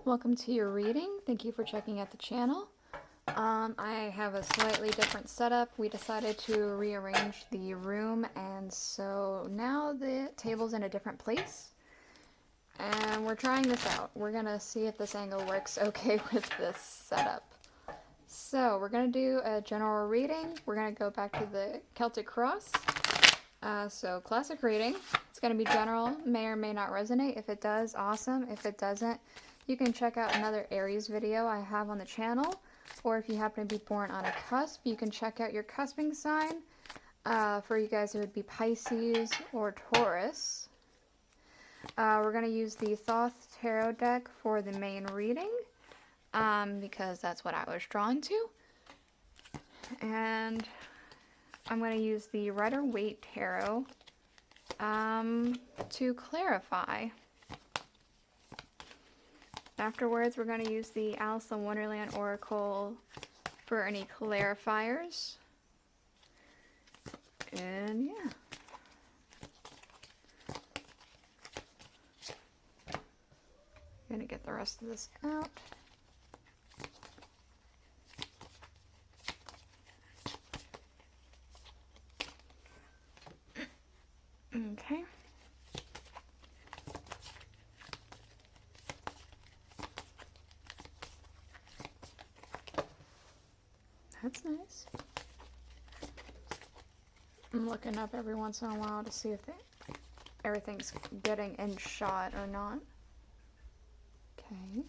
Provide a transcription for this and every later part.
Welcome to your reading. Thank you for checking out the channel. I have a slightly different setup. We decided to rearrange the room, and so now the table's in a different place. And we're trying this out. We're gonna see if this angle works okay with this setup. So we're gonna do a general reading. We're gonna go back to the Celtic Cross. So classic reading. It's gonna be general, may or may not resonate. If it does, awesome. If it doesn't, you can check out another Aries video I have on the channel, or if you happen to be born on a cusp, you can check out your cusping sign. For you guys, it would be Pisces or Taurus. We're going to use the Thoth Tarot deck for the main reading, because that's what I was drawn to. And I'm going to use the Rider-Waite Tarot to clarify. Afterwards, we're going to use the Alice in Wonderland Oracle for any clarifiers. And yeah. I'm going to get the rest of this out. Okay. That's nice. I'm looking up every once in a while to see if everything's getting in shot or not. Okay.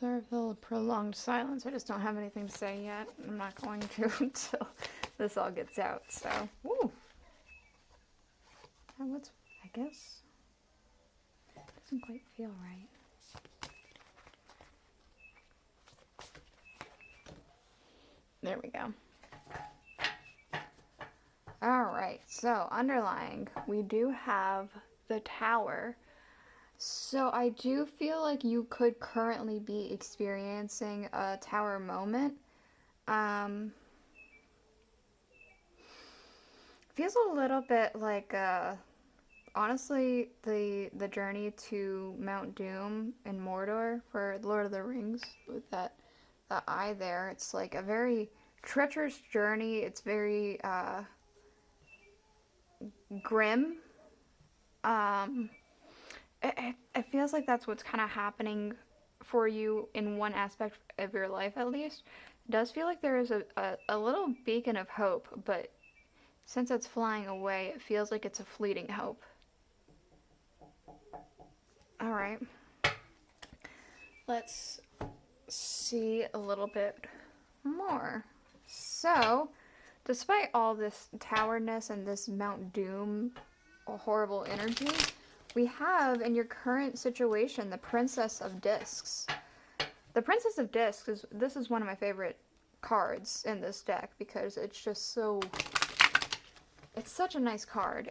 Sorry for the prolonged silence. I just don't have anything to say yet. I'm not going to until this all gets out. So, woo. What's, I guess, doesn't quite feel right. There we go. Alright, so underlying, we do have the Tower. So I do feel like you could currently be experiencing a Tower moment. Feels a little bit like, honestly, the journey to Mount Doom in Mordor for Lord of the Rings with that eye there. It's like a very treacherous journey. It's very grim. It feels like that's what's kind of happening for you in one aspect of your life, at least. It does feel like there is a little beacon of hope, but since it's flying away, it feels like it's a fleeting hope. Alright. Let's see a little bit more. So, despite all this towerness and this Mount Doom horrible energy, we have in your current situation the Princess of Discs. The Princess of Discs this is one of my favorite cards in this deck because it's just so, it's such a nice card.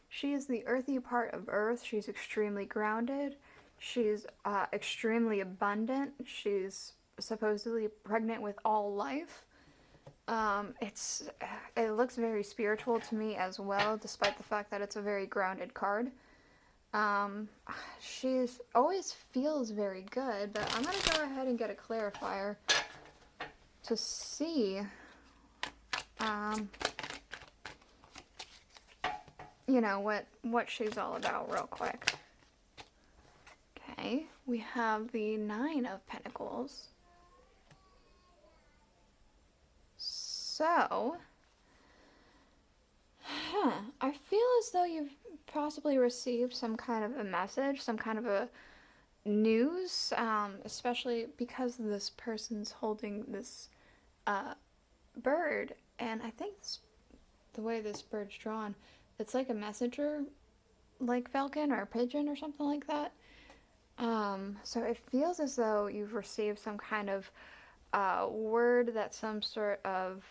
She is the earthy part of Earth. She's extremely grounded. She's extremely abundant. She's supposedly pregnant with all life. It looks very spiritual to me as well, despite the fact that it's a very grounded card. She's always feels very good, but I'm gonna go ahead and get a clarifier to see, you know, what she's all about real quick. Okay, we have the Nine of Pentacles. So, I feel as though you've possibly received some kind of a message, some kind of a news, especially because this person's holding this bird, and I think the way this bird's drawn, it's like a messenger, like falcon or a pigeon or something like that. So it feels as though you've received some kind of word that some sort of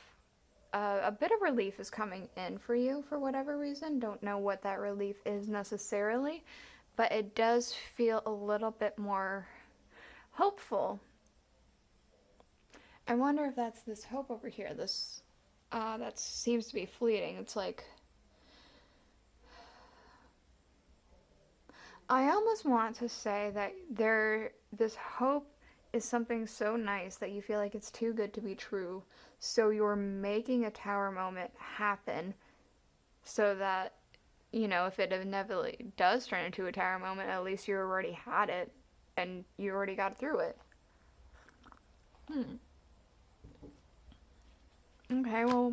a bit of relief is coming in for you for whatever reason. Don't know what that relief is necessarily, but it does feel a little bit more hopeful. I wonder if that's this hope over here, this that seems to be fleeting. It's like, I almost want to say that this hope is something so nice that you feel like it's too good to be true. So you're making a tower moment happen so that, you know, if it inevitably does turn into a tower moment, at least you already had it and you already got through it. Okay, well,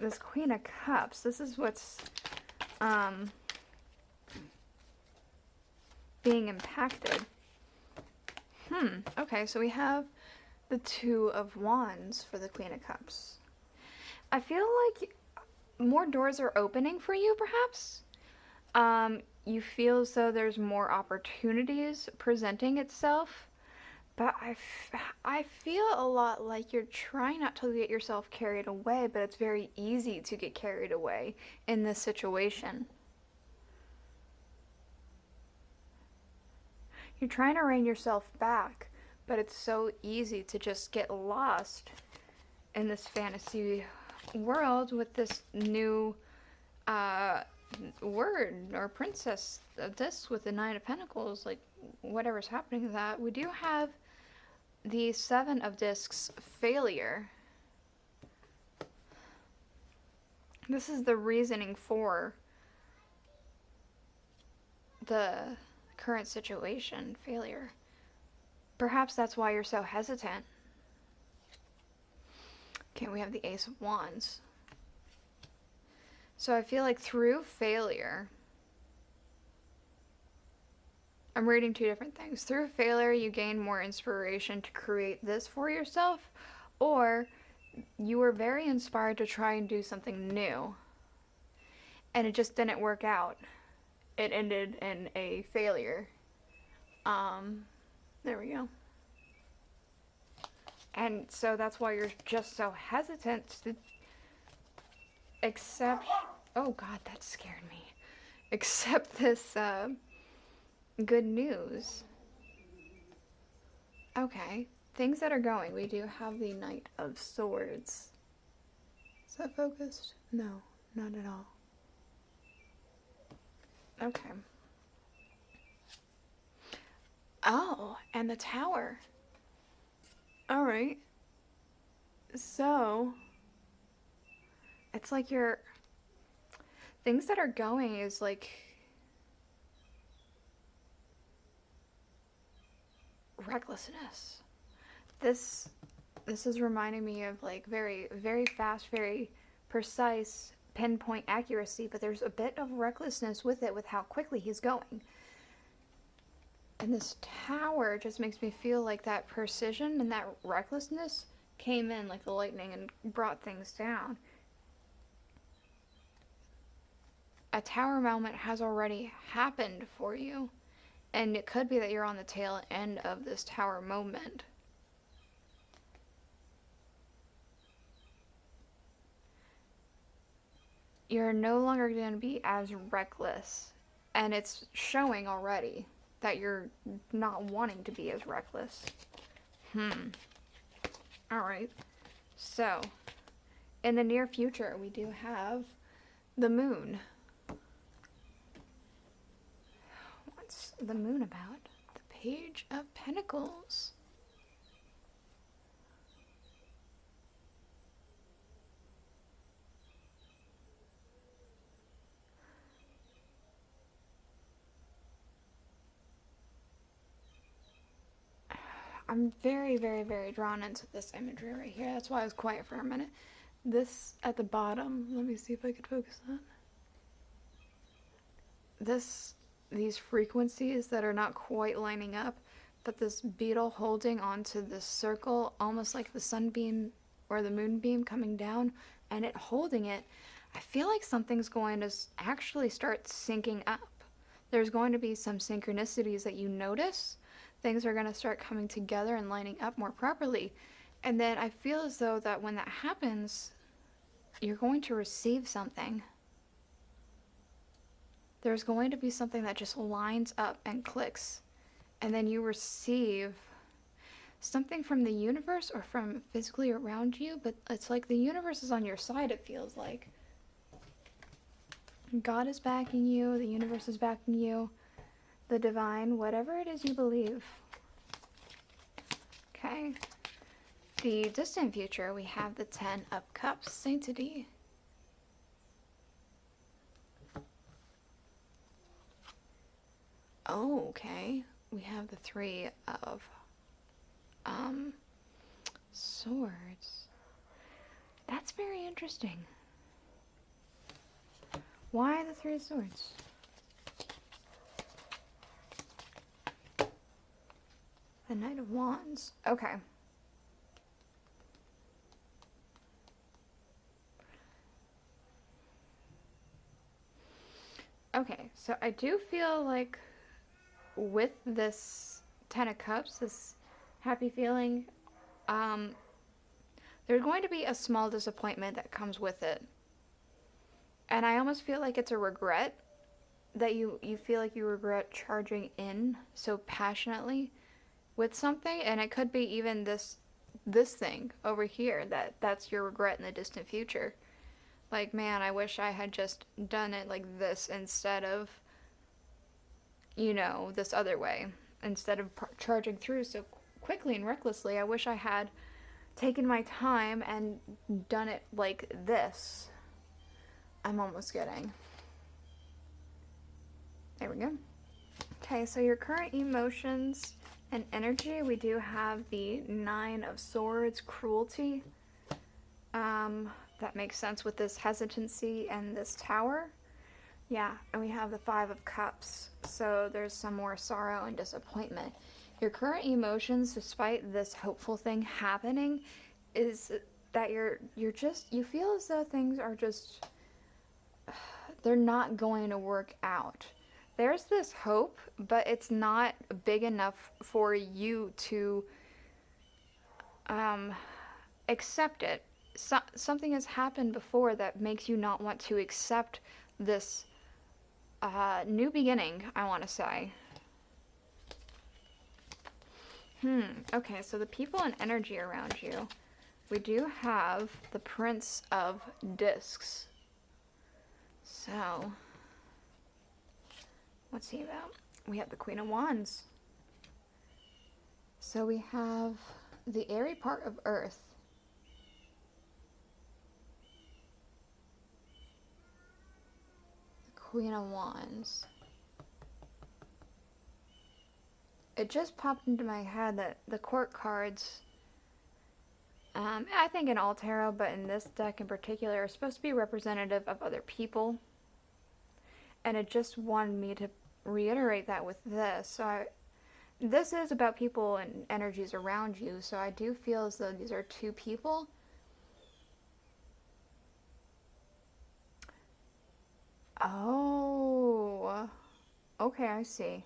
this Queen of Cups, this is what's being impacted. Okay, so we have the Two of Wands for the Queen of Cups. I feel like more doors are opening for you, perhaps. You feel as though there's more opportunities presenting itself, but I feel a lot like you're trying not to get yourself carried away, but it's very easy to get carried away in this situation. You're trying to rein yourself back, but it's so easy to just get lost in this fantasy world with this new word or princess of this with the Nine of Pentacles, like whatever's happening to that. We do have the Seven of Discs, failure. This is the reasoning for the current situation, failure. Perhaps that's why you're so hesitant. Okay, we have the Ace of Wands. So I feel like through failure, I'm reading two different things. Through failure, you gain more inspiration to create this for yourself, or you were very inspired to try and do something new, and it just didn't work out. It ended in a failure. There we go. And so that's why you're just so hesitant to accept, oh God, that scared me. Accept this good news. Okay, things that are going. We do have the Knight of Swords. Is that focused? No, not at all. Okay. Oh, and the Tower. All right. So, it's like your things that are going is like recklessness. This is reminding me of like very, very fast, very precise pinpoint accuracy, but there's a bit of recklessness with it, with how quickly he's going. And this Tower just makes me feel like that precision and that recklessness came in like the lightning and brought things down. A Tower moment has already happened for you, and it could be that you're on the tail end of this Tower moment. You're no longer going to be as reckless, and it's showing already that you're not wanting to be as reckless. Alright, so in the near future we do have the Moon. What's the Moon about? The Page of Pentacles. I'm very, very, very drawn into this imagery right here. That's why I was quiet for a minute. This at the bottom, let me see if I could focus that. These frequencies that are not quite lining up, but this beetle holding onto this circle, almost like the sunbeam or the moonbeam coming down, and it holding it, I feel like something's going to actually start syncing up. There's going to be some synchronicities that you notice. Things are going to start coming together and lining up more properly. And then I feel as though that when that happens, you're going to receive something. there's going to be something that just lines up and clicks, and then you receive something from the universe or from physically around you, but it's like the universe is on your side, it feels like. God is backing you, the universe is backing you, the divine, whatever it is you believe. Okay. The distant future, we have the 10 of Cups, Sanctity. Oh, okay. We have the 3 of Swords. That's very interesting. Why the 3 of Swords? The Knight of Wands. Okay. Okay, so I do feel like with this 10 of Cups, this happy feeling, there's going to be a small disappointment that comes with it. And I almost feel like it's a regret that you feel like you regret charging in so passionately with something, and it could be even this thing over here that's your regret in the distant future. Like, man, I wish I had just done it like this instead of, you know, this other way. Instead of charging through so quickly and recklessly, I wish I had taken my time and done it like this. I'm almost getting. There we go. Okay, so your current emotions and energy, we do have the 9 of Swords, Cruelty. That makes sense with this hesitancy and this Tower. Yeah, and we have the 5 of Cups, so there's some more sorrow and disappointment. Your current emotions, despite this hopeful thing happening, is that you feel as though things are just, they're not going to work out. There's this hope, but it's not big enough for you to accept it. Something has happened before that makes you not want to accept this new beginning, I want to say. Okay, so the people and energy around you. We do have the Prince of Discs. So, what's he about? We have the Queen of Wands. So we have the airy part of Earth. The Queen of Wands. It just popped into my head that the court cards, I think in all tarot, but in this deck in particular, are supposed to be representative of other people. And it just wanted me to reiterate that with this. So this is about people and energies around you, so I do feel as though these are 2 people. Oh, okay, I see.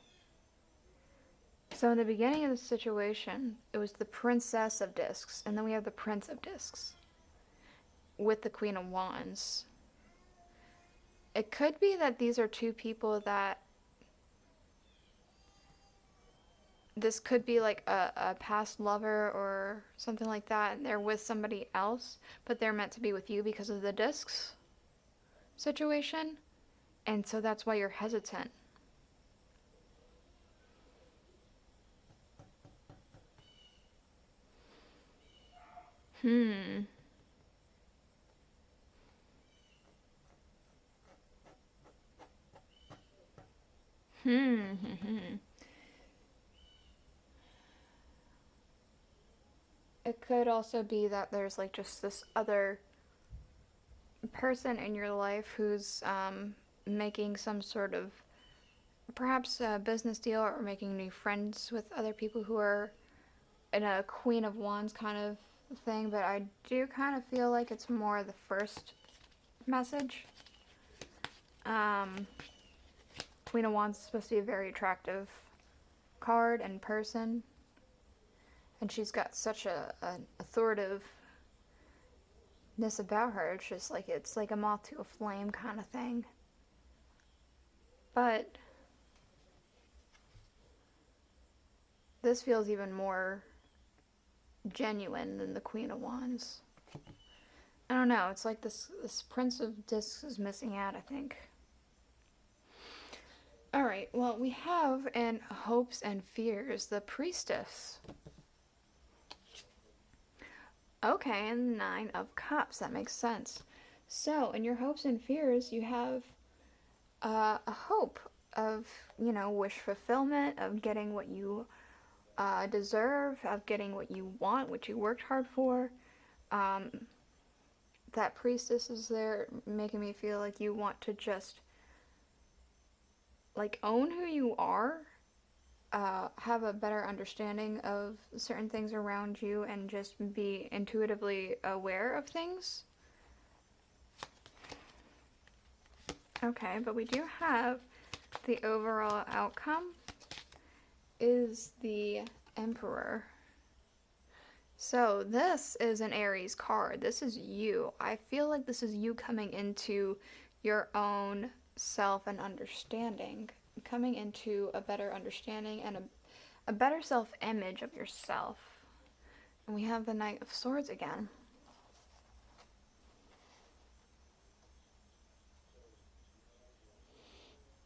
So in the beginning of the situation, it was the Princess of Discs, and then we have the Prince of Discs with the Queen of Wands. It could be that these are 2 people that, this could be like a past lover or something like that, and they're with somebody else, but they're meant to be with you because of the discs situation, and so that's why you're hesitant. It could also be that there's like just this other person in your life who's making some sort of, perhaps a business deal, or making new friends with other people who are in a Queen of Wands kind of thing, but I do kind of feel like it's more the first message. Queen of Wands is supposed to be a very attractive card and person, and she's got such an authoritiveness about her. It's just like, it's like a moth to a flame kind of thing. but this feels even more genuine than the Queen of Wands. I don't know, it's like this Prince of Discs is missing out, I think. Alright, well, we have in Hopes and Fears the Priestess. Okay, and 9 of Cups, that makes sense. So, in your hopes and fears, you have a hope of, you know, wish fulfillment, of getting what you deserve, of getting what you want, what you worked hard for. That Priestess is there making me feel like you want to just, like, own who you are, have a better understanding of certain things around you, and just be intuitively aware of things. Okay, but we do have the overall outcome is the Emperor. So this is an Aries card. This is you. I feel like this is you coming into your own self and understanding, coming into a better understanding and a better self-image of yourself. And we have the Knight of Swords again.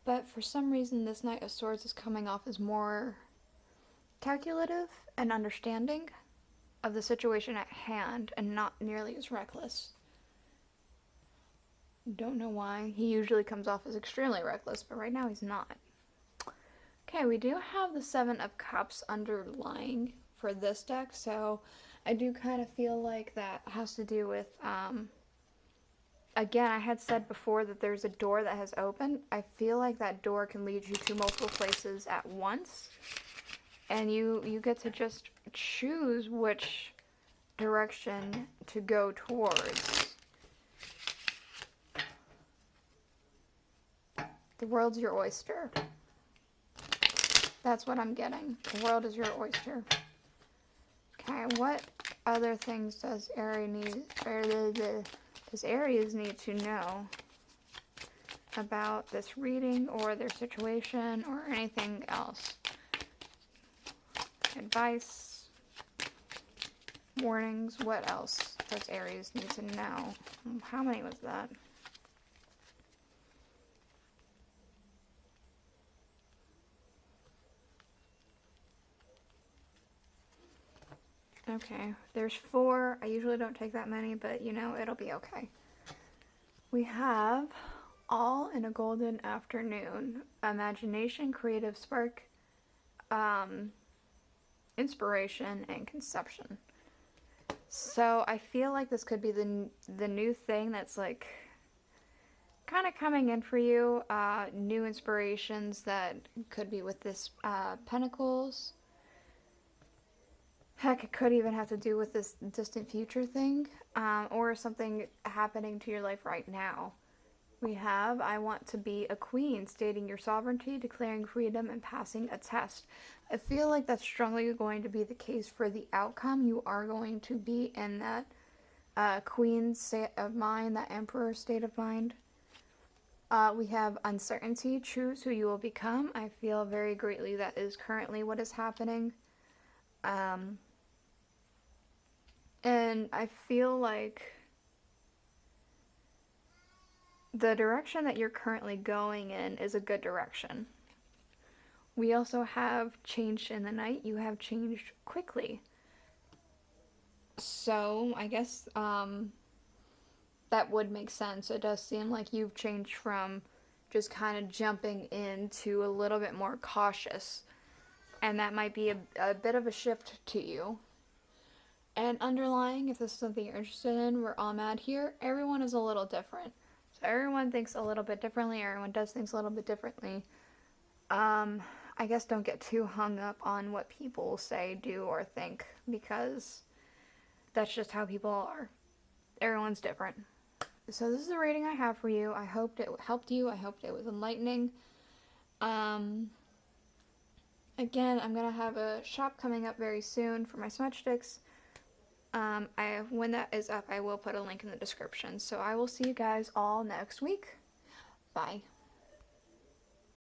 But for some reason, this Knight of Swords is coming off as more calculative and understanding of the situation at hand, and not nearly as reckless. Don't know why. He usually comes off as extremely reckless, but right now he's not. Okay, we do have the 7 of Cups underlying for this deck, so I do kind of feel like that has to do with, again, I had said before that there's a door that has opened. I feel like that door can lead you to multiple places at once, and you get to just choose which direction to go towards. The world's your oyster. That's what I'm getting. The world is your oyster. Okay, what other things does Aries need to know about this reading or their situation or anything else? Advice, warnings, what else does Aries need to know? How many was that? Okay, there's 4. I usually don't take that many, but you know, it'll be okay. We have All in a Golden Afternoon. Imagination, creative spark, inspiration, and conception. So I feel like this could be the new thing that's like kind of coming in for you. New inspirations that could be with this Pentacles. Heck, it could even have to do with this distant future thing, or something happening to your life right now. We have, I want to be a queen, stating your sovereignty, declaring freedom, and passing a test. I feel like that's strongly going to be the case for the outcome. You are going to be in that queen state of mind, that emperor state of mind. We have uncertainty, choose who you will become. I feel very greatly that is currently what is happening. And I feel like the direction that you're currently going in is a good direction. We also have changed in the night. You have changed quickly. So I guess that would make sense. It does seem like you've changed from just kind of jumping into a little bit more cautious. And that might be a bit of a shift to you. And underlying, if this is something you're interested in, we're all mad here. Everyone is a little different. So everyone thinks a little bit differently. Everyone does things a little bit differently. I guess don't get too hung up on what people say, do, or think, because that's just how people are. Everyone's different. So this is the reading I have for you. I hoped it helped you. I hoped it was enlightening. Again, I'm going to have a shop coming up very soon for my smudge sticks. When that is up, I will put a link in the description. So I will see you guys all next week. Bye.